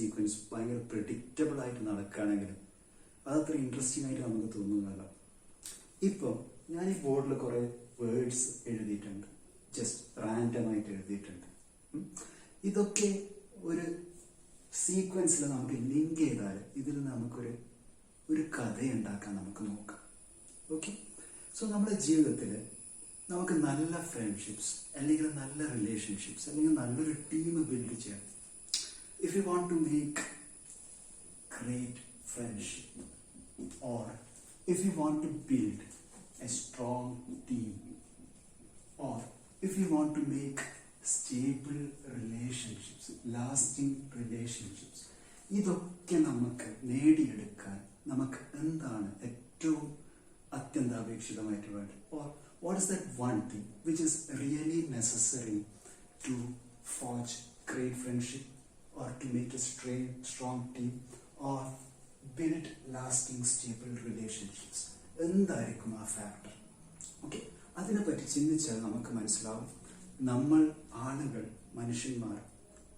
Sequence ഭയങ്കര predictable ആയിട്ട് നടക്കുകയാണെങ്കിലും അതത്ര ഇൻട്രസ്റ്റിംഗ് ആയിട്ട് നമുക്ക് തോന്നുന്നതല്ല. ഇപ്പോൾ ഞാൻ ഈ ബോർഡിൽ കുറേ വേർഡ്സ് എഴുതിയിട്ടുണ്ട്, ജസ്റ്റ് റാൻഡമായിട്ട് എഴുതിയിട്ടുണ്ട്. ഇതൊക്കെ ഒരു സീക്വൻസിൽ നമുക്ക് ലിങ്ക് ചെയ്താൽ ഇതിൽ നമുക്കൊരു കഥയുണ്ടാക്കാൻ നമുക്ക് നോക്കാം. ഓക്കെ, സോ നമ്മുടെ ജീവിതത്തിൽ നമുക്ക് നല്ല ഫ്രണ്ട്ഷിപ്സ് അല്ലെങ്കിൽ നല്ല റിലേഷൻഷിപ്സ് അല്ലെങ്കിൽ നല്ലൊരു ടീം ബിൽഡ് ചെയ്യണം. If you want to make great friendship or if you want to build a strong team or if you want to make stable relationships, lasting relationships, ഇതൊക്കെ നമുക്ക് നേടിയെടുക്കാൻ നമുക്ക് എന്താണ് ഏറ്റവും അത്യന്താപേക്ഷിതമായിട്ട് വേണ്ടത്? or what is that one thing which is really necessary to forge great friendship or to make a strong team or build lasting stable relationships? എന്തായിരിക്കും ആ factor? Okay, അതിനെപ്പറ്റി ചിന്തിച്ചാൽ നമുക്ക് മനസ്സിലാവും നമ്മൾ ആളുകൾ, മനുഷ്യന്മാർ,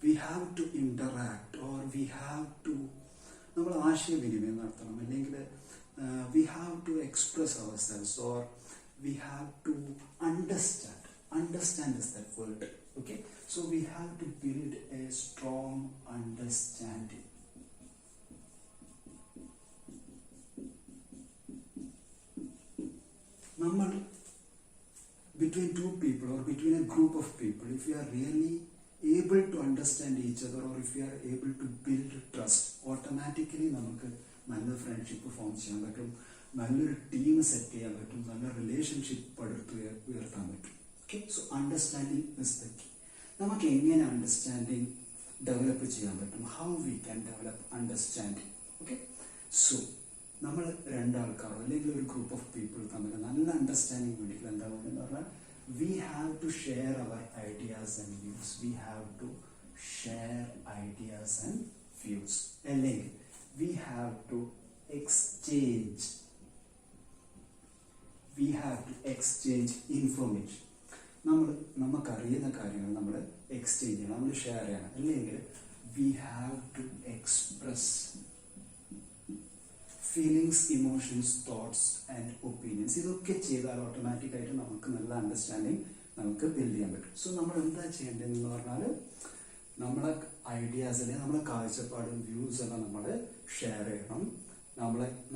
we have to interact or we have to നമ്മൾ ആശയവിനിമയം നടത്തണം, അല്ലെങ്കിൽ we have to express ourselves or we have to understand is that word. Okay, so we have to build a strong understanding. നമ്മൾ between two people or between a group of people, if you are really able to understand each other or if you are able to build trust, automatically നമുക്ക് നല്ല friendship form ചെയ്യാൻ പറ്റും, നല്ലൊരു team set ചെയ്യാൻ പറ്റും, നല്ല relationship ഉയർത്താൻ പറ്റും. Okay, so understanding is the key. നമുക്ക് എങ്ങനെ അണ്ടർസ്റ്റാൻഡിങ് ഡെവലപ്പ് ചെയ്യാൻ പറ്റും? How we can develop understanding? Okay, so നമ്മൾ രണ്ടാൾക്കാരോ അല്ലെങ്കിൽ ഒരു ഗ്രൂപ്പ് ഓഫ് പീപ്പിൾ തമ്മിൽ നല്ല അണ്ടർസ്റ്റാൻഡിങ് വേണ്ടിയിട്ട് എന്താ എന്ന് പറഞ്ഞാൽ we have to share our ideas and views. We have to share ideas and views, അല്ലെങ്കിൽ we have to exchange information. നമുക്കറിയുന്ന കാര്യങ്ങൾ നമ്മൾ എക്സ്ചേഞ്ച് ചെയ്യണം, നമ്മൾ ഷെയർ ചെയ്യണം, അല്ലെങ്കിൽ we have to express feelings, emotions, thoughts and opinions. ഇതൊക്കെ ചെയ്താൽ ഓട്ടോമാറ്റിക്കായിട്ട് നമുക്ക് നല്ല അണ്ടർസ്റ്റാൻഡിങ് നമുക്ക് ബിൽഡ് ചെയ്യാൻ പറ്റും. സോ നമ്മൾ എന്താ ചെയ്യേണ്ടതെന്ന് പറഞ്ഞാൽ നമ്മളെ ഐഡിയാസിനെ, നമ്മളെ കാഴ്ചപ്പാടും വ്യൂസ് എല്ലാം നമ്മൾ ഷെയർ ചെയ്യണം.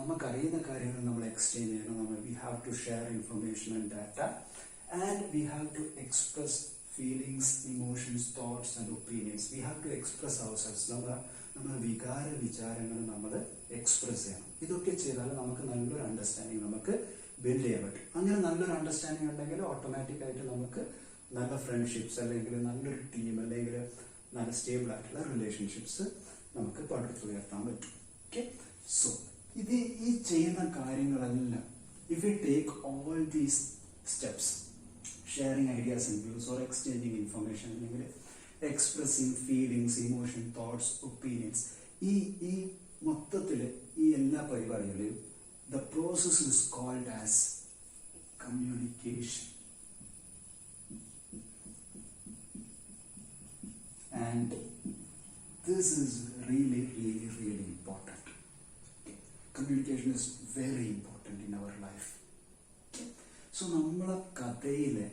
നമുക്കറിയുന്ന കാര്യങ്ങൾ നമ്മൾ എക്സ്ചേഞ്ച് ചെയ്യണം. We have to share information and data and we have to express feelings, emotions, thoughts and opinions. We have to express ourselves. നമ്മുടെ വിചാരങ്ങൾ നമ്മൾ എക്സ്പ്രസ് ചെയ്യണം. ഇതൊക്കെ ചെയ്താൽ നമുക്ക് നല്ലൊരു അണ്ടർസ്റ്റാൻഡിങ് നമുക്ക് ബിൽഡ് ചെയ്യാൻ പറ്റും. അങ്ങനെ നല്ലൊരു അണ്ടർസ്റ്റാൻഡിങ് ഉണ്ടെങ്കിൽ ഓട്ടോമാറ്റിക്കായിട്ട് നമുക്ക് നല്ല ഫ്രണ്ട്ഷിപ്സ് അല്ലെങ്കിൽ നല്ലൊരു ടീം അല്ലെങ്കിൽ നല്ല സ്റ്റേബിൾ ആയിട്ടുള്ള റിലേഷൻഷിപ്സ് നമുക്ക് പടുത്തുയർത്താൻ പറ്റും. ഓക്കെ, സോ ഈ ചെയ്യുന്ന കാര്യങ്ങളെല്ലാം if you take all these steps, sharing ideas and views or exchanging information അല്ലെങ്കിൽ expressing feelings, emotion, thoughts, opinions, ഈ മൊത്തത്തിൽ ഈ എല്ലാ പരിപാടികളെയും the process is called as communication. And this is really important. Communication is very important in our life. So നമ്മളെ കഥയിലെ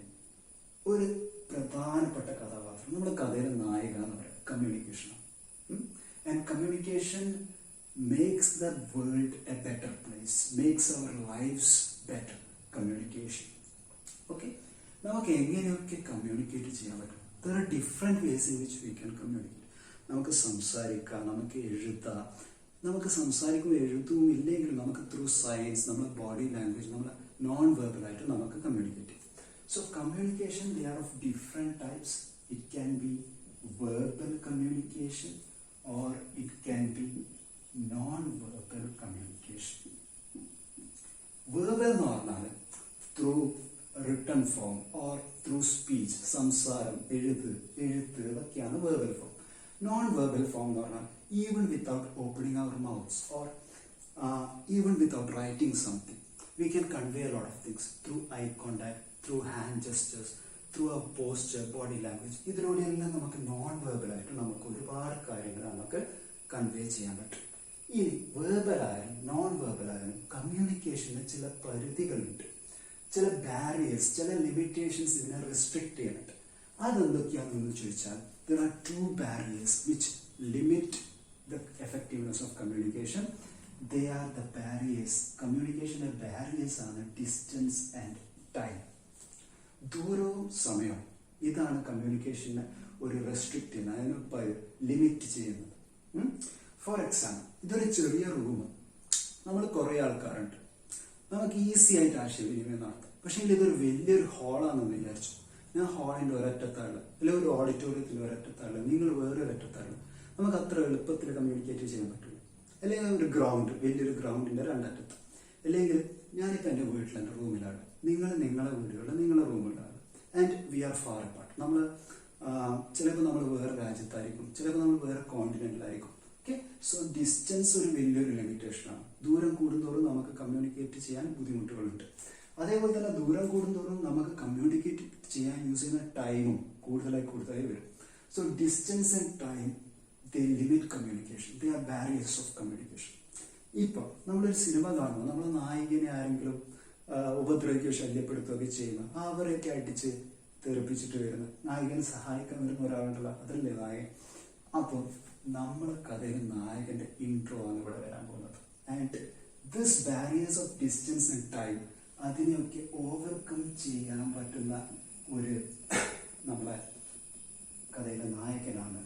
ഒരു പ്രധാനപ്പെട്ട കഥാപാത്രം, നമ്മുടെ കഥയിലെ നായിക എന്ന് പറയുന്നത് കമ്മ്യൂണിക്കേഷനാണ്. And communication makes the world a better place, makes our lives better. Communication. Okay, നമുക്ക് എങ്ങനെയൊക്കെ കമ്മ്യൂണിക്കേറ്റ് ചെയ്യാൻ പറ്റും? There are different ways in which we can communicate. നമുക്ക് സംസാരിക്കാം, നമുക്ക് എഴുതാം. നമുക്ക് സംസാരിക്കുമ്പോൾ എഴുതും ഇല്ലെങ്കിലും നമുക്ക് ത്രൂ സയൻസ്, നമ്മുടെ ബോഡി ലാംഗ്വേജ്, നമ്മൾ നോൺ വെർബലായിട്ട് നമുക്ക് കമ്മ്യൂണിക്കേറ്റ് ചെയ്യാം. So communication, they are of different types. It can be verbal communication or it can be non-verbal communication. Verbal എന്ന് പറഞ്ഞാൽ through written form or through speech, സംസാരം, എഴുത്ത് ഇതൊക്കെയാണ് verbal form. Non-verbal form എന്ന് പറഞ്ഞാൽ even without opening our mouths or even without writing something, we can convey a lot of things through eye contact, through hand gestures, through our posture, body language. ഇതിലൂടെയെല്ലാം നമുക്ക് non verbal ആയിട്ട് നമുക്ക് ഒരുപാട് കാര്യങ്ങൾ നമുക്ക് convey ചെയ്യാൻ പറ്റും. ഇനി വേർബലായാലും non വേർബലായാലും കമ്മ്യൂണിക്കേഷന് ചില പരിധികളുണ്ട്, ചില ബാരിയേഴ്സ്, ചില ലിമിറ്റേഷൻസ് ഇതിനെ റെസ്ട്രിക്ട് ചെയ്യുന്നുണ്ട്. അതെന്തൊക്കെയാണെന്ന് ചോദിച്ചാൽ there are two barriers which limit the effectiveness of communication. They are the barriers, communication barriers ആണ് distance and time. ദൂരവും സമയവും ഇതാണ് കമ്മ്യൂണിക്കേഷനെ ഒരു റെസ്ട്രിക്ട് ചെയ്യുന്നത്, അതിന് ലിമിറ്റ് ചെയ്യുന്നത്. ഫോർ എക്സാമ്പിൾ, ഇതൊരു ചെറിയ റൂം, നമ്മൾ കുറേ ആൾക്കാരുണ്ട്, നമുക്ക് ഈസി ആയിട്ട് ആശയവിനിമയം നടത്താം. പക്ഷേ ഇതൊരു വലിയൊരു ഹാളാണെന്ന് വിചാരിച്ചു. ഞാൻ ഹാളിൻ്റെ ഒരറ്റത്താള്, അല്ലെങ്കിൽ ഒരു ഓഡിറ്റോറിയത്തിൽ ഒരറ്റത്താള്, നിങ്ങൾ വേറെ ഒരറ്റത്താള്, നമുക്ക് അത്ര എളുപ്പത്തിൽ കമ്മ്യൂണിക്കേറ്റ് ചെയ്യാൻ പറ്റില്ല. അല്ലെങ്കിൽ ഒരു ഗ്രൗണ്ട്, വലിയൊരു ഗ്രൗണ്ടിൻ്റെ രണ്ടറ്റത്ത്, അല്ലെങ്കിൽ ഞാനിപ്പോൾ എൻ്റെ വീട്ടിൽ എൻ്റെ റൂമിലാണ്, നിങ്ങൾ നിങ്ങളുടെ വീടുകളിൽ നിങ്ങളുടെ റൂമിലാണ്, and we are far apart. നമ്മൾ ചിലപ്പോൾ നമ്മൾ വേറെ രാജ്യത്തായിരിക്കും, ചിലപ്പോൾ നമ്മൾ വേറെ കോണ്ടിനെന്റിലായിരിക്കും. ഓക്കെ, സോ ഡിസ്റ്റൻസ് ഒരു വലിയൊരു ലിമിറ്റേഷനാണ്. ദൂരം കൂടുന്തോറും നമുക്ക് കമ്മ്യൂണിക്കേറ്റ് ചെയ്യാൻ ബുദ്ധിമുട്ടുകളുണ്ട്. അതേപോലെ തന്നെ ദൂരം കൂടുന്തോറും നമുക്ക് കമ്മ്യൂണിക്കേറ്റ് ചെയ്യാൻ യൂസ് ചെയ്യുന്ന ടൈമും കൂടുതലായി വരും. So distance and time they limit communication, they are barriers of communication. ഇപ്പം നമ്മളൊരു സിനിമ കാണുമ്പോൾ നമ്മൾ നായികനെ ആരെങ്കിലും ഉപദ്രവിക്കുകയോ ശല്യപ്പെടുത്തുകയൊക്കെ ചെയ്യുന്ന അവരെയൊക്കെ അടിച്ച് തെറിപ്പിച്ചിട്ട് വരുന്ന നായികനെ സഹായിക്കാൻ വരുന്ന ഒരാളുണ്ടല്ലോ, അതല്ലേ നായകൻ. അപ്പോൾ നമ്മുടെ കഥയിൽ നായകന്റെ ഇൻട്രോ ആണ് ഇവിടെ വരാൻ പോകുന്നത്. And this barriers of distance and time, അതിനെയൊക്കെ ഓവർകം ചെയ്യാൻ പറ്റുന്ന ഒരു നമ്മളെ കഥയിലെ നായകനാണ്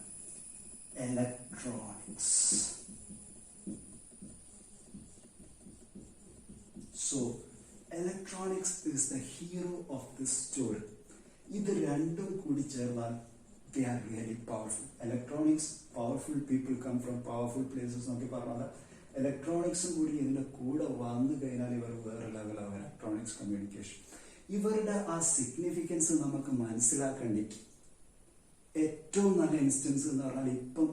electronics. So electronics is the hero of this story. ഇത് രണ്ടും കൂടി ചേർന്നാൽ they are really powerful. Electronics, powerful people come from powerful places എന്നൊക്കെ പറഞ്ഞാൽ ഇലക്ട്രോണിക്സും കൂടി ഇതിൻ്റെ കൂടെ വന്നു കഴിഞ്ഞാൽ ഇവർ വേറെ ലെവലാവും ഇലക്ട്രോണിക്സ് കമ്മ്യൂണിക്കേഷൻ. ഇവരുടെ ആ സിഗ്നിഫിക്കൻസ് നമുക്ക് മനസ്സിലാക്കേണ്ടിട്ട് ഏറ്റവും നല്ല ഇൻസ്റ്റൻസ് എന്ന് പറഞ്ഞാൽ ഇപ്പം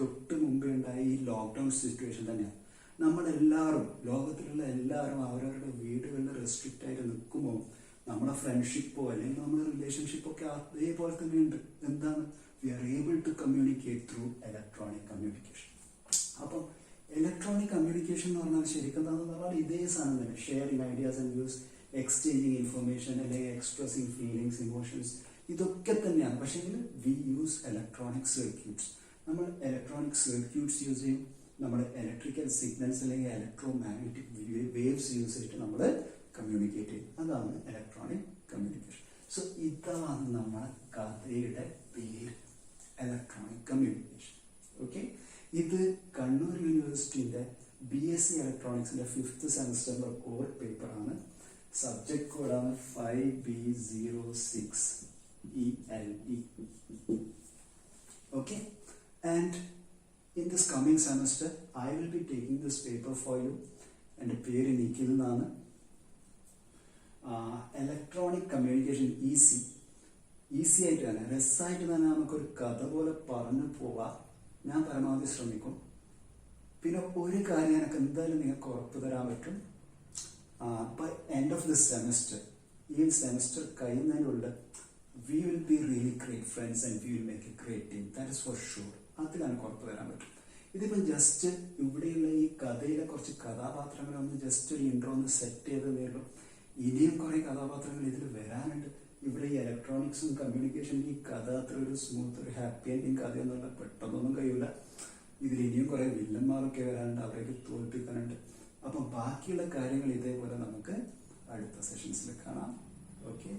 തൊട്ട് മുമ്പേ ഉണ്ടായ ഈ ലോക്ക്ഡൗൺ സിറ്റുവേഷൻ തന്നെയാണ്. നമ്മളെല്ലാവരും, ലോകത്തിലുള്ള എല്ലാവരും അവരവരുടെ വീടുകളിൽ റെസ്ട്രിക്റ്റ് ആയിട്ട് നിൽക്കുമ്പോൾ നമ്മുടെ ഫ്രണ്ട്ഷിപ്പോ അല്ലെങ്കിൽ നമ്മുടെ റിലേഷൻഷിപ്പോ ഒക്കെ അതേപോലെ തന്നെ ഉണ്ട്. എന്താണ്? We are able to communicate through electronic communication. അപ്പം ഇലക്ട്രോണിക് കമ്മ്യൂണിക്കേഷൻ എന്ന് പറഞ്ഞാൽ ശരിക്കും എന്താണെന്ന് പറഞ്ഞാൽ ഇതേ സാധനം തന്നെ, sharing ideas and views, exchanging information, അല്ലെങ്കിൽ എക്സ്പ്രസിങ് ഫീലിങ്സ്, ഇമോഷൻസ്, ഇതൊക്കെ തന്നെയാണ്. പക്ഷേ വി യൂസ് ഇലക്ട്രോണിക് സർക്യൂട്ട്സ്. നമ്മൾ ഇലക്ട്രോണിക് സർക്യൂട്ട്സ് യൂസ് ചെയ്യും, നമ്മുടെ ഇലക്ട്രിക്കൽ സിഗ്നൽസ് അല്ലെങ്കിൽ ഇലക്ട്രോ മാഗ്നറ്റിക് വേവ്സ് യൂസ് ചെയ്തിട്ട് നമ്മൾ കമ്മ്യൂണിക്കേറ്റ് ചെയ്യും. അതാണ് ഇലക്ട്രോണിക് കമ്മ്യൂണിക്കേഷൻ. സോ ഇതാണ് നമ്മുടെ കഥയുടെ പേര്, ഇലക്ട്രോണിക് കമ്മ്യൂണിക്കേഷൻ. ഓക്കെ, ഇത് കണ്ണൂർ യൂണിവേഴ്സിറ്റിയുടെ BSc ഇലക്ട്രോണിക്സിന്റെ 5th സെമസ്റ്ററിലെ കോർ പേപ്പറാണ്. സബ്ജക്ട് കോഡാണ് 5B06ELE. Okay, and in this coming semester I will be taking this paper for you. എൻ്റെ പേര് നിഖിൽ എന്നാണ്. ഇലക്ട്രോണിക് കമ്മ്യൂണിക്കേഷൻ ഈസി ആയിട്ട് തന്നെ, രസമായിട്ട് തന്നെ നമുക്കൊരു കഥ പോലെ പറഞ്ഞു പോവാം. ഞാൻ പരമാവധി ശ്രമിക്കും. പിന്നെ ഒരു കാര്യം എനിക്ക് എന്തായാലും നിങ്ങൾക്ക് ഉറപ്പ് തരാൻ പറ്റും, by end of this semester, ഈ സെമസ്റ്റർ കഴിയുന്നതിനുള്ള we will be really great friends and we will make a great team. That is for sure. അത് എനിക്ക് ഉറപ്പ് തരാൻ പറ്റും. ഇതിപ്പം ജസ്റ്റ് ഇവിടെയുള്ള ഈ കഥയിലെ കുറച്ച് കഥാപാത്രങ്ങളൊന്ന് ജസ്റ്റ് ഒരു ഇൻട്രോ ഒന്ന് സെറ്റ് ചെയ്തതേ ഉള്ളൂ. ഇനിയും കുറേ കഥാപാത്രങ്ങൾ ഇതിൽ വരാനുണ്ട്. ഇവിടെ ഈ ഇലക്ട്രോണിക്സും കമ്മ്യൂണിക്കേഷൻ, ഈ കഥ അത്ര ഒരു സ്മൂത്ത്, ഒരു ഹാപ്പി എൻഡിങ് കഥയൊന്നുമല്ല, പെട്ടെന്നൊന്നും കഴിയില്ല. ഇതിൽ ഇനിയും കുറേ വില്ലന്മാരൊക്കെ വരാനുണ്ട്, അവരൊക്കെ തോൽപ്പിക്കാനുണ്ട്. അപ്പം ബാക്കിയുള്ള കാര്യങ്ങൾ ഇതേപോലെ നമുക്ക് അടുത്ത സെഷൻസിൽ കാണാം. ഓക്കെ.